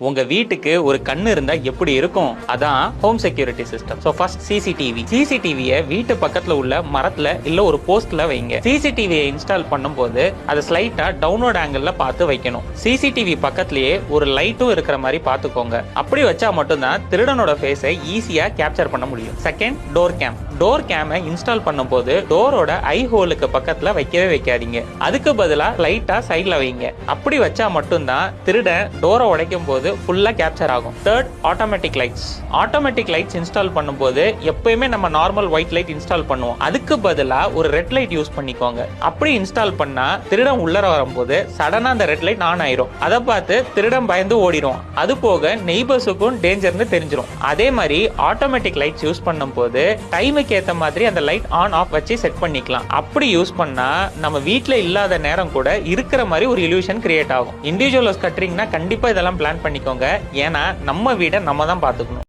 உங்க வீட்டுக்கு ஒரு கண்ணு இருந்தா எப்படி இருக்கும்? அதான் home security system. So first சிசிடிவியை வீட்டு பக்கத்துல உள்ள மரத்துல இல்ல ஒரு போஸ்ட்ல வைங்க. சிசிடிவியை இன்ஸ்டால் பண்ணும்போது அதை ஸ்லைட்டா டவுன்வர்ட் ஆங்கிள் பார்த்து வைக்கணும். சிசிடிவி பக்கத்திலேயே ஒரு லைட்டும் இருக்கிற மாதிரி பாத்துக்கோங்க. அப்படி வச்சா மட்டும்தான் திருடனோட ஃபேஸை ஈஸியா கேப்சர் பண்ண முடியும். செகண்ட், டோர் கேமை இன்ஸ்டால் பண்ணும்போது டோரோட ஐ ஹோலுக்கு பக்கத்துல வைக்கவே வைக்காதீங்க. அதுக்கு பதிலா லைட்டா சைட்ல வைங்க. அப்படி வச்சா மட்டும்தான் திருடன் டோரை உடைக்கும் போது ஃபுல்லா கேப்சர் ஆகும். தேர்ட், ஆட்டோமேட்டிக் லைட்ஸ் இன்ஸ்டால் பண்ணும்போது எப்பயுமே நம்ம நார்மல் ஒயிட் லைட் இன்ஸ்டால் பண்ணுவோம். அதுக்கு பதிலா ஒரு ரெட் லைட் யூஸ் பண்ணிக்கோங்க. அப்படி இன்ஸ்டால் பண்ணா திருடன் உள்ளர வரும்போது சடனா அந்த ரெட் லைட் ஆன் ஆயிரும். அதை பார்த்து திருடன் பயந்து ஓடிடும். அது போக நெய்பர்ஸுக்கும் டேஞ்சர்னு தெரிஞ்சிடும். அதே மாதிரி ஆட்டோமேட்டிக் லைட்ஸ் யூஸ் பண்ணும்போது டைமுக்கு ஏத்த மாதிரி அந்த லைட் ஆன் ஆஃப் வச்சு செட் பண்ணிக்கலாம். அப்படி யூஸ் பண்ணா நம்ம வீட்ல இல்லாத நேரம் கூட இருக்கிற மாதிரி ஒரு இல்யூஷன் கிரியேட் ஆகும். இண்டிவிஜுவல் ஹவுஸ் கட்டுறீங்கன்னா கண்டிப்பா இதெல்லாம் பிளான் பண்ணிக்கோங்க. ஏன்னா நம்ம வீடை நம்ம தான் பாத்துக்கணும்.